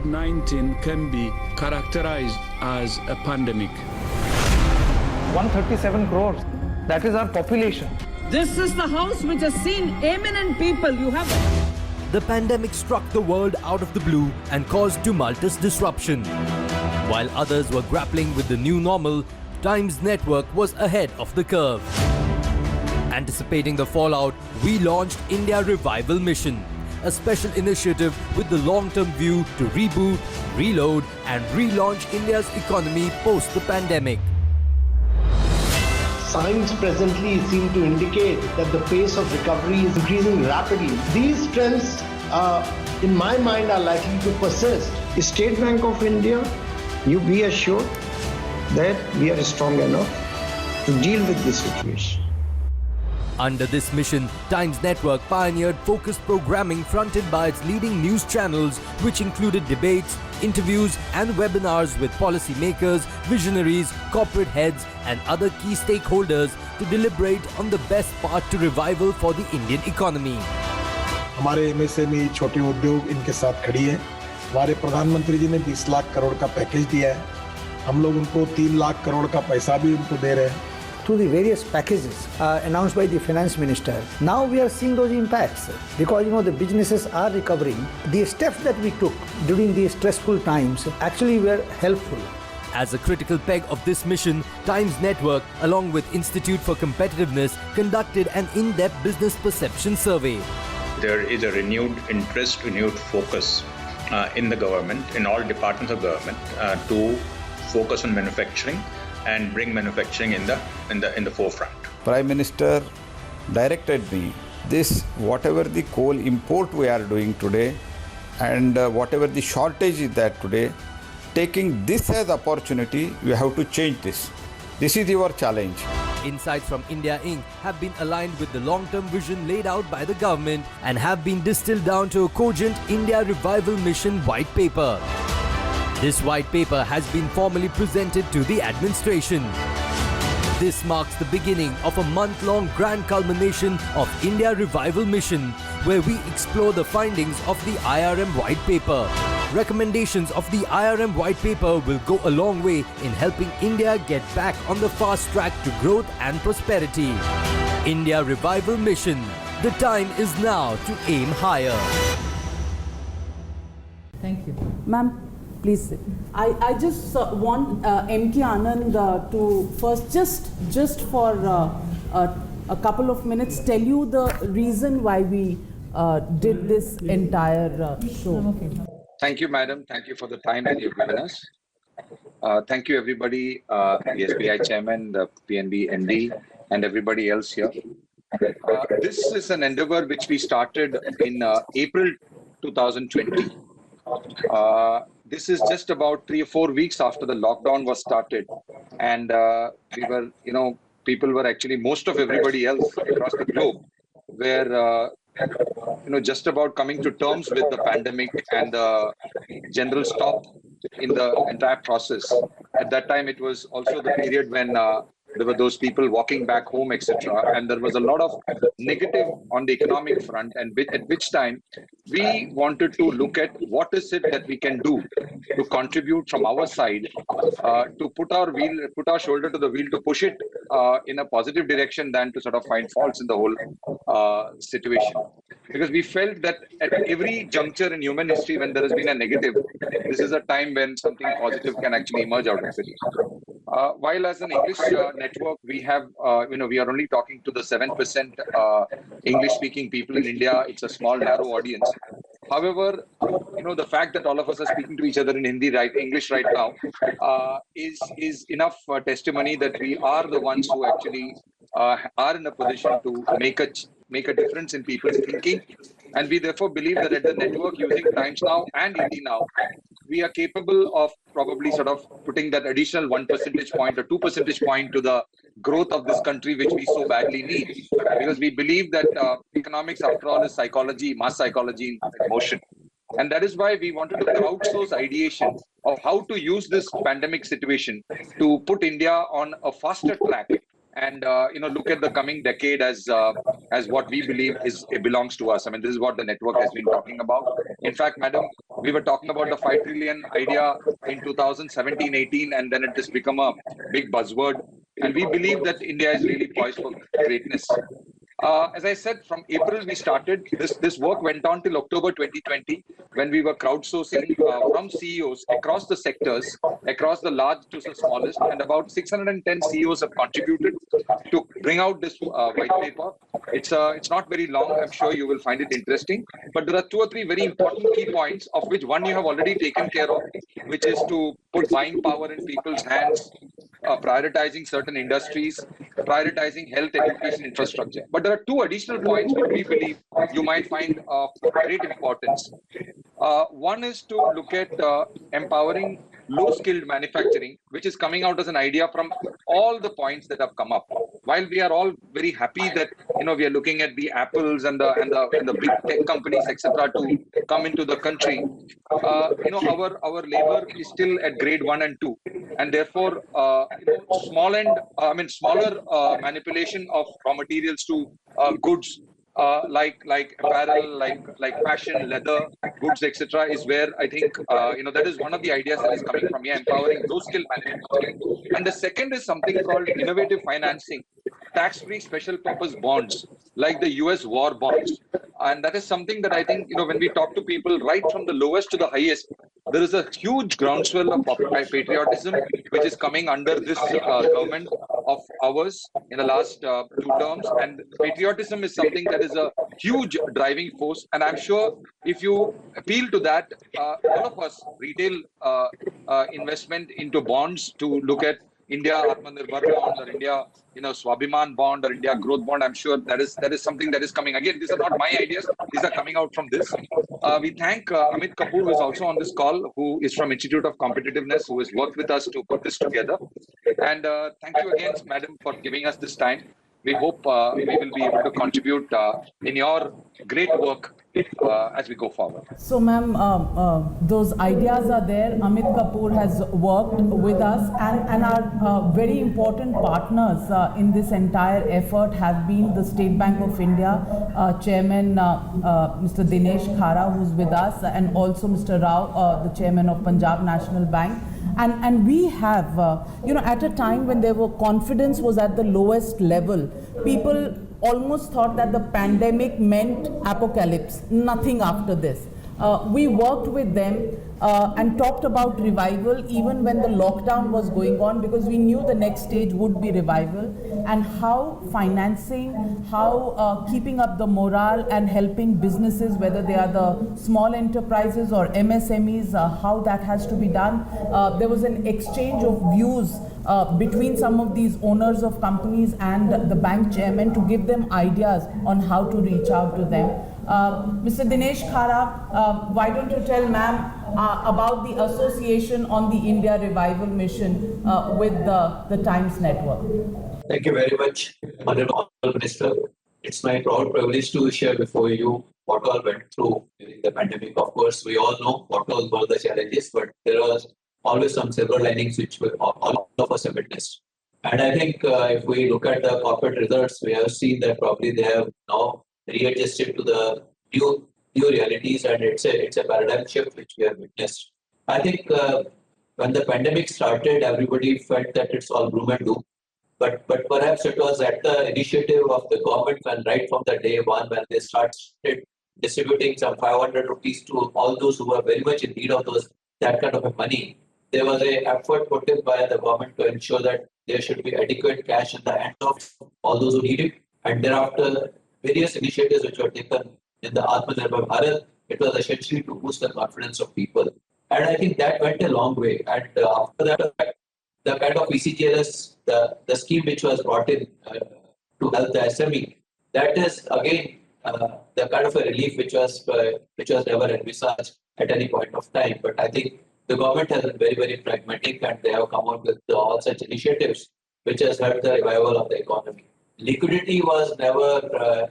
COVID-19 can be characterized as a pandemic. 137 crores. That is our population. This is the house which has seen eminent people. You have. The pandemic struck the world out of the blue and caused tumultuous disruption. While others were grappling with the new normal, Times Network was ahead of the curve. Anticipating the fallout, we launched India Revival Mission, a special initiative with the long-term view to reboot, reload and relaunch India's economy post the pandemic. Signs presently seem to indicate that the pace of recovery is increasing rapidly. These trends, in my mind, are likely to persist. The State Bank of India, you be assured that we are strong enough to deal with this situation. Under this mission, Times Network pioneered focused programming fronted by its leading news channels, which included debates, interviews and webinars with policymakers, visionaries, corporate heads and other key stakeholders to deliberate on the best path to revival for the Indian economy. हमारे MSME छोटे उद्योग इनके साथ खड़ी है। हमारे प्रधानमंत्री जी ने 20 लाख करोड़ का पैकेज दिया है। हम लोग उनको 3 लाख करोड़ का पैसा भी उनको दे रहे हैं। Through the various packages announced by the finance minister, now we are seeing those impacts because the businesses are recovering. The steps that we took during these stressful times actually were helpful. As a critical peg of this mission, Times Network, along with Institute for Competitiveness, conducted an in-depth business perception survey. There is a renewed interest, renewed focus in the government, in all departments of government, to focus on manufacturing and bring manufacturing in the forefront. Prime Minister directed me this, whatever the coal import we are doing today and whatever the shortage is that today, taking this as opportunity, we have to change this. This is your challenge. Insights from India Inc. have been aligned with the long-term vision laid out by the government and have been distilled down to a cogent India Revival Mission White Paper. This white paper has been formally presented to the administration. This marks the beginning of a month-long grand culmination of India Revival Mission, where we explore the findings of the IRM White Paper. Recommendations of the IRM White Paper will go a long way in helping India get back on the fast track to growth and prosperity. India Revival Mission. The time is now to aim higher. Thank you. Ma'am, please sit. I just want M.K. Anand to first, just for a couple of minutes, tell you the reason why we did this entire show. Okay. Thank you, madam. Thank you for the time that you've given us. Thank you, everybody, the SBI chairman, the PNB MD, and everybody else here. This is an endeavor which we started in April 2020. This is just about 3 or 4 weeks after the lockdown was started, and we were, people were actually, most of everybody else across the globe were, just about coming to terms with the pandemic and the general stop in the entire process. At that time, it was also the period when there were those people walking back home, etc. And there was a lot of negative on the economic front, and at which time we wanted to look at what is it that we can do to contribute from our side to put our shoulder to the wheel, to push it in a positive direction than to sort of find faults in the whole situation. Because we felt that at every juncture in human history when there has been a negative, this is a time when something positive can actually emerge out of it. While as an English network, we have, we are only talking to the 7% English-speaking people in India. It's a small, narrow audience. However, the fact that all of us are speaking to each other in English right now is enough testimony that we are the ones who actually are in a position to make a difference in people's thinking. And we therefore believe that at the network, using Times Now and Indie Now, we are capable of probably sort of putting that additional 1 percentage point or 2 percentage point to the growth of this country, which we so badly need. Because we believe that economics, after all, is psychology, mass psychology in motion. And that is why we wanted to crowdsource ideation of how to use this pandemic situation to put India on a faster track and look at the coming decade as what we believe belongs to us. I mean, this is what the network has been talking about. In fact, madam, We were talking about the 5 trillion idea in 2017-18, and then it has become a big buzzword. And we believe that India is really poised for greatness. As I said, from April we started. This work went on till October 2020, when we were crowdsourcing from CEOs across the sectors, across the large to the smallest, and about 610 CEOs have contributed to bring out this white paper. It's not very long. I'm sure you will find it interesting. But there are 2 or 3 very important key points, of which one you have already taken care of, which is to put buying power in people's hands, prioritizing certain industries, prioritizing health, education, infrastructure. But there are 2 additional points which we believe you might find of great importance. One is to look at empowering low-skilled manufacturing, which is coming out as an idea from all the points that have come up. While we are all very happy that we are looking at the Apples and the big tech companies, etc., to come into the country, our labor is still at grade 1 and 2, and therefore smaller manipulation of raw materials to goods. Like apparel, like fashion, leather, goods, etc., is where I think that is one of the ideas that is coming from here, empowering those skill manufacturing. And the second is something called innovative financing, tax-free special purpose bonds, like the US war bonds. And that is something that I think when we talk to people right from the lowest to the highest, there is a huge groundswell of patriotism which is coming under this government of ours in the last 2 terms, and patriotism is something that is a huge driving force. And I'm sure if you appeal to that, all of us, retail investment into bonds to look at India Atmanirbhar bond or India Swabhiman bond or India growth bond, I'm sure that is something that is coming. Again, these are not my ideas, these are coming out from this. We thank Amit Kapoor, who is also on this call, who is from Institute of Competitiveness, who has worked with us to put this together. And thank you again, madam, for giving us this time. We hope we will be able to contribute in your great work as we go forward. So, ma'am, those ideas are there. Amit Kapoor has worked with us, and our very important partners in this entire effort have been the State Bank of India Chairman Mr. Dinesh Khara, who's with us, and also Mr. Rao, the Chairman of Punjab National Bank. And we have, at a time when their confidence was at the lowest level, people almost thought that the pandemic meant apocalypse, nothing after this. We worked with them and talked about revival even when the lockdown was going on, because we knew the next stage would be revival, and how financing, how keeping up the morale and helping businesses, whether they are the small enterprises or MSMEs, how that has to be done. There was an exchange of views between some of these owners of companies and the bank chairman to give them ideas on how to reach out to them. Mr. Dinesh Khara, why don't you tell ma'am about the association on the India Revival Mission with the Times Network? Thank you very much, Honorable Minister. It's my proud privilege to share before you what all went through during the pandemic. Of course, we all know what all were the challenges, but there are always some silver linings which all of us have witnessed. And I think if we look at the corporate results, we have seen that probably they have now readjusted to the new realities, and it's a paradigm shift which we have witnessed. I think when the pandemic started, everybody felt that it's all gloom and doom. But perhaps it was at the initiative of the government, when right from the day one, when they started distributing some 500 rupees to all those who were very much in need of that kind of money. There was an effort put in by the government to ensure that there should be adequate cash in the hands of all those who need it. And thereafter, various initiatives which were taken in the Atmanirbhar Bharat, it was essentially to boost the confidence of people. And I think that went a long way. And after that, the kind of ECGLS, the scheme which was brought in to help the SME, that is again the kind of a relief which was never envisaged at any point of time. But I think the government has been very, very pragmatic, and they have come out with all such initiatives which has helped the revival of the economy. Liquidity was never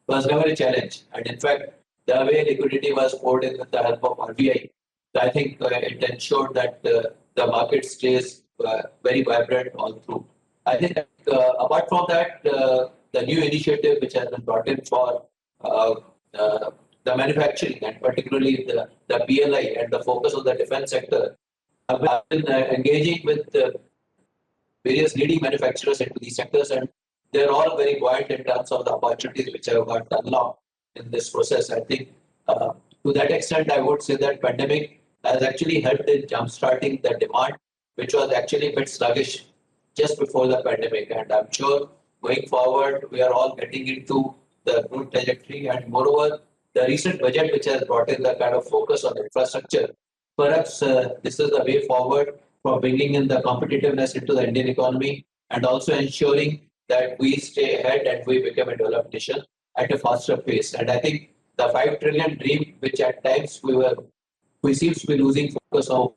a challenge, and in fact, the way liquidity was poured in with the help of RBI, I think it ensured that the market stays very vibrant all through. I think apart from that, the new initiative which has been brought in for the the manufacturing and particularly the PLI and the focus on the defense sector, have been engaging with various leading manufacturers into these sectors, and they're all very buoyant in terms of the opportunities which have got unlocked in this process. I think to that extent, I would say that pandemic has actually helped in jump-starting the demand, which was actually a bit sluggish just before the pandemic. And I'm sure going forward, we are all getting into the good trajectory. And moreover, the recent budget, which has brought in the kind of focus on infrastructure, perhaps this is the way forward for bringing in the competitiveness into the Indian economy and also ensuring that we stay ahead and we become a developed nation at a faster pace. And I think the 5 trillion dream, which at times we seem to be losing focus on,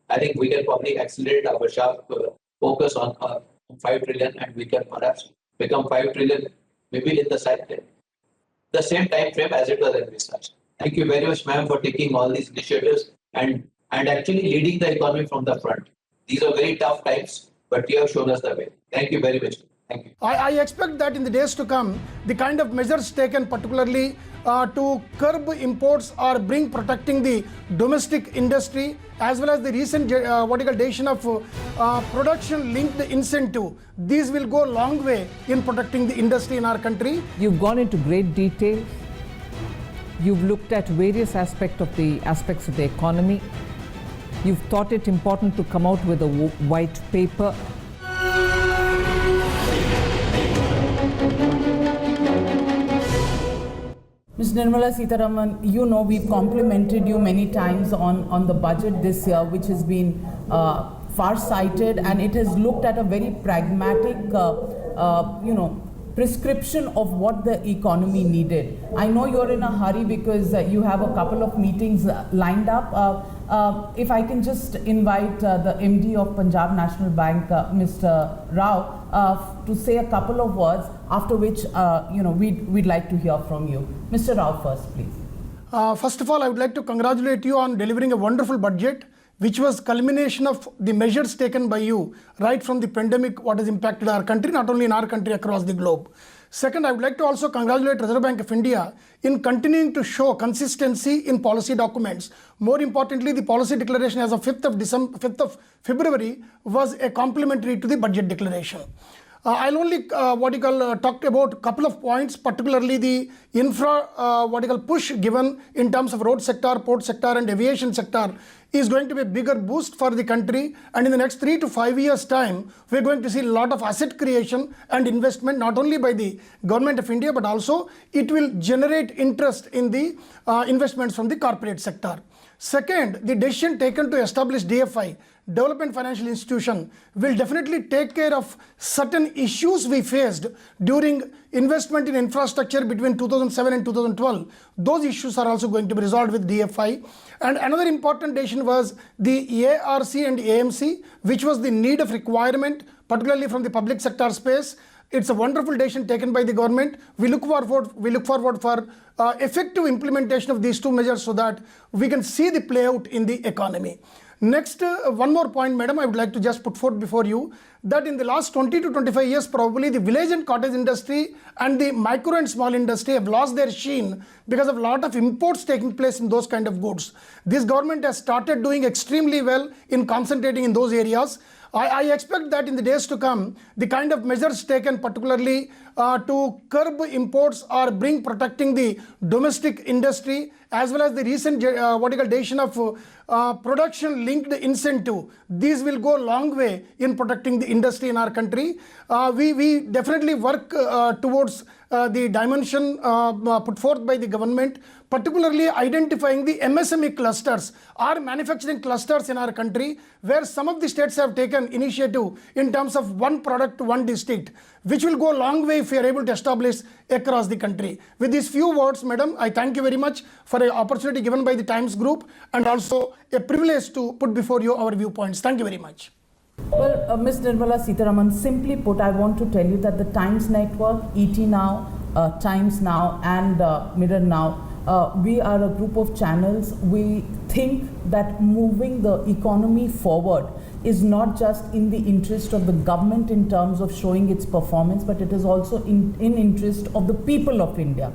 I think we can probably accelerate our sharp focus on 5 trillion, and we can perhaps become 5 trillion maybe in the same time frame as it was envisaged. Thank you very much, ma'am, for taking all these initiatives and actually leading the economy from the front. These are very tough times, but you have shown us the way. Thank you very much. Thank you. I expect that in the days to come, the kind of measures taken particularly to curb imports or bring protecting the domestic industry, as well as the recent decision of production linked incentive, these will go a long way in protecting the industry in our country. You've gone into great detail. You've looked at various aspects of the economy. You've thought it important to come out with a white paper. Ms. Nirmala Sitharaman, you know we've complimented you many times on the budget this year, which has been far-sighted, and it has looked at a very pragmatic, prescription of what the economy needed. I know you're in a hurry because you have a couple of meetings lined up. If I can just invite the MD of Punjab National Bank, Mr. Rao, to say a couple of words, after which we'd like to hear from you. Mr. Rao first, please. First of all, I would like to congratulate you on delivering a wonderful budget, which was culmination of the measures taken by you right from the pandemic, what has impacted our country, not only in our country, across the globe. Second, I would like to also congratulate Reserve Bank of India in continuing to show consistency in policy documents. More importantly, the policy declaration as of 5th of February was a complementary to the budget declaration. I'll only talk about a couple of points, particularly the infra push given in terms of road sector, port sector and aviation sector is going to be a bigger boost for the country, and in the next 3 to 5 years time we're going to see a lot of asset creation and investment, not only by the government of India, but also it will generate interest in the investments from the corporate sector. Second, the decision taken to establish DFI, Development Financial Institution, will definitely take care of certain issues we faced during investment in infrastructure between 2007 and 2012. Those issues are also going to be resolved with DFI. And another important decision was the ARC and AMC, which was the need of requirement, particularly from the public sector space. It's a wonderful decision taken by the government. We look forward for effective implementation of these two measures so that we can see the play out in the economy. Next, one more point, madam, I would like to just put forth before you that in the last 20 to 25 years, probably the village and cottage industry and the micro and small industry have lost their sheen because of a lot of imports taking place in those kind of goods. This government has started doing extremely well in concentrating in those areas. I expect that in the days to come, the kind of measures taken particularly to curb imports or bring protecting the domestic industry, as well as the recent decision of production linked incentive, these will go a long way in protecting the industry in our country. We definitely work towards the dimension put forth by the government, particularly identifying the MSME clusters or manufacturing clusters in our country, where some of the states have taken initiative in terms of one product, one district, which will go a long way if we are able to establish across the country. With these few words, madam, I thank you very much for the opportunity given by the Times Group and also a privilege to put before you our viewpoints. Thank you very much. Well, Ms. Nirmala Sitharaman, simply put, I want to tell you that the Times Network, ET Now, Times Now and Mirror Now, we are a group of channels. We think that moving the economy forward is not just in the interest of the government in terms of showing its performance, but it is also in interest of the people of India.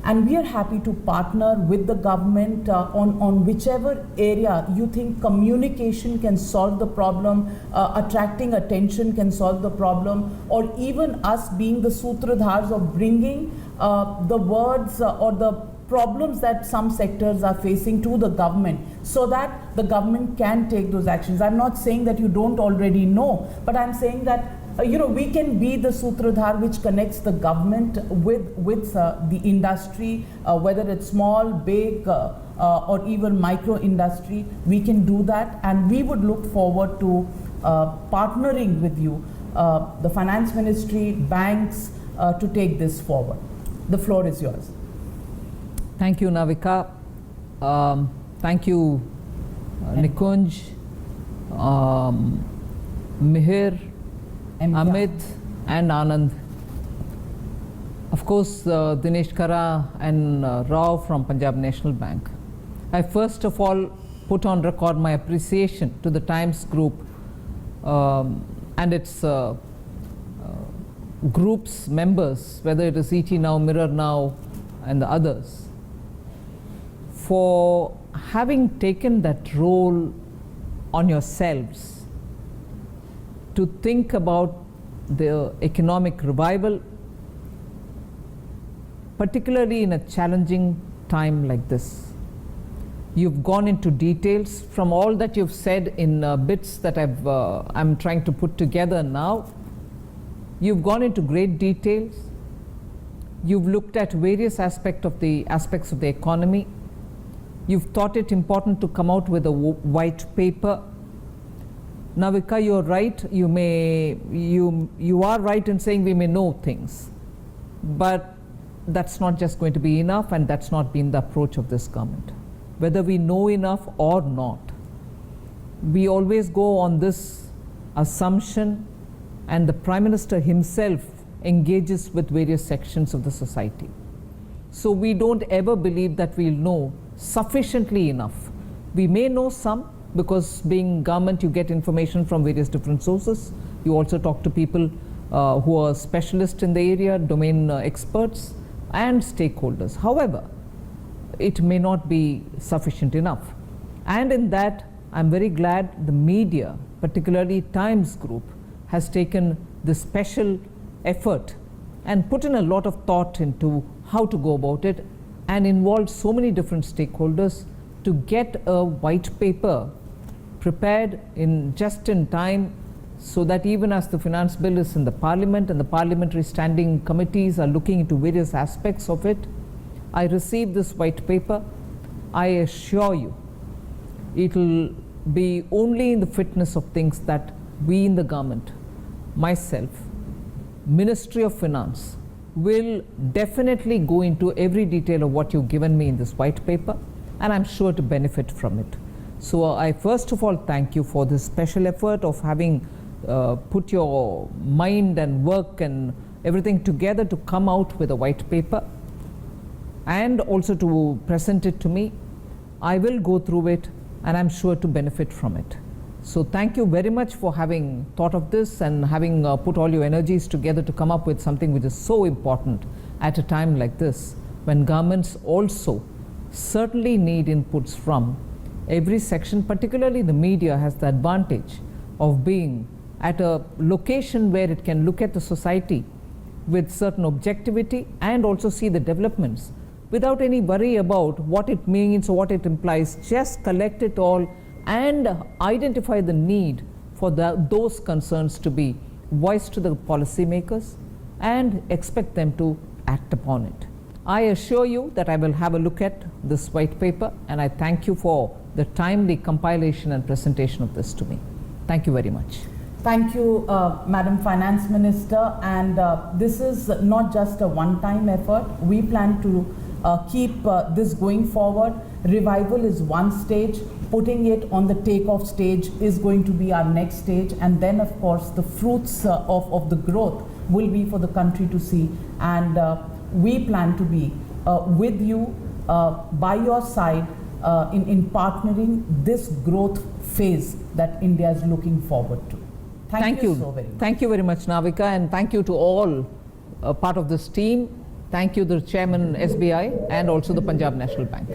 and we are happy to partner with the government on whichever area you think communication can solve the problem, attracting attention can solve the problem, or even us being the sutradhars of bringing the words or the problems that some sectors are facing to the government, so that the government can take those actions. I'm not saying that you don't already know, but I'm saying that we can be the sutradhar which connects the government with the industry, whether it's small, big, or even micro industry. We can do that, and we would look forward to partnering with you, the finance ministry, banks, to take this forward. The floor is yours. Thank you, Navika. Thank you, Nikunj, Mihir, Amit, and Anand. Of course, Dinesh, Khara, and Rao from Punjab National Bank. I first of all put on record my appreciation to the Times Group and its group's members, whether it is ET Now, Mirror Now, and the others, for having taken that role on yourselves to think about the economic revival, particularly in a challenging time like this. You've gone into details from all that you've said in bits that I'm trying to put together now. You've gone into great details. You've looked at various aspects of the economy. You've thought it important to come out with a white paper. Navika, you're right. You are right in saying we may know things, but that's not just going to be enough, and that's not been the approach of this government. Whether we know enough or not, we always go on this assumption, and the Prime Minister himself engages with various sections of the society. So we don't ever believe that we'll know sufficiently enough. We may know some, because being government, you get information from various different sources. You also talk to people who are specialists in the area, domain experts, and stakeholders. However, it may not be sufficient enough. And in that, I'm very glad the media, particularly Times Group, has taken this special effort and put in a lot of thought into how to go about it, and involved so many different stakeholders to get a white paper prepared just in time, so that even as the finance bill is in the parliament and the parliamentary standing committees are looking into various aspects of it, I received this white paper. I assure you, it will be only in the fitness of things that we in the government, myself, Ministry of Finance, will definitely go into every detail of what you've given me in this white paper, and I'm sure to benefit from it. So I first of all thank you for this special effort of having put your mind and work and everything together to come out with a white paper, and also to present it to me. I will go through it, and I'm sure to benefit from it. So thank you very much for having thought of this and having put all your energies together to come up with something which is so important at a time like this, when governments also certainly need inputs from every section. Particularly the media has the advantage of being at a location where it can look at the society with certain objectivity and also see the developments without any worry about what it means or what it implies. Just collect it all and identify the need for those concerns to be voiced to the policymakers and expect them to act upon it. I assure you that I will have a look at this white paper, and I thank you for the timely compilation and presentation of this to me. Thank you very much. Thank you, Madam Finance Minister, and this is not just a one-time effort. We plan to keep this going forward. Revival is one stage. Putting it on the takeoff stage is going to be our next stage, and then of course the fruits of the growth will be for the country to see, and we plan to be with you, by your side, in partnering this growth phase that India is looking forward to. Thank you so very much. Thank you very much, Navika, and thank you to all part of this team. Thank you, the Chairman SBI and also the Punjab National Bank.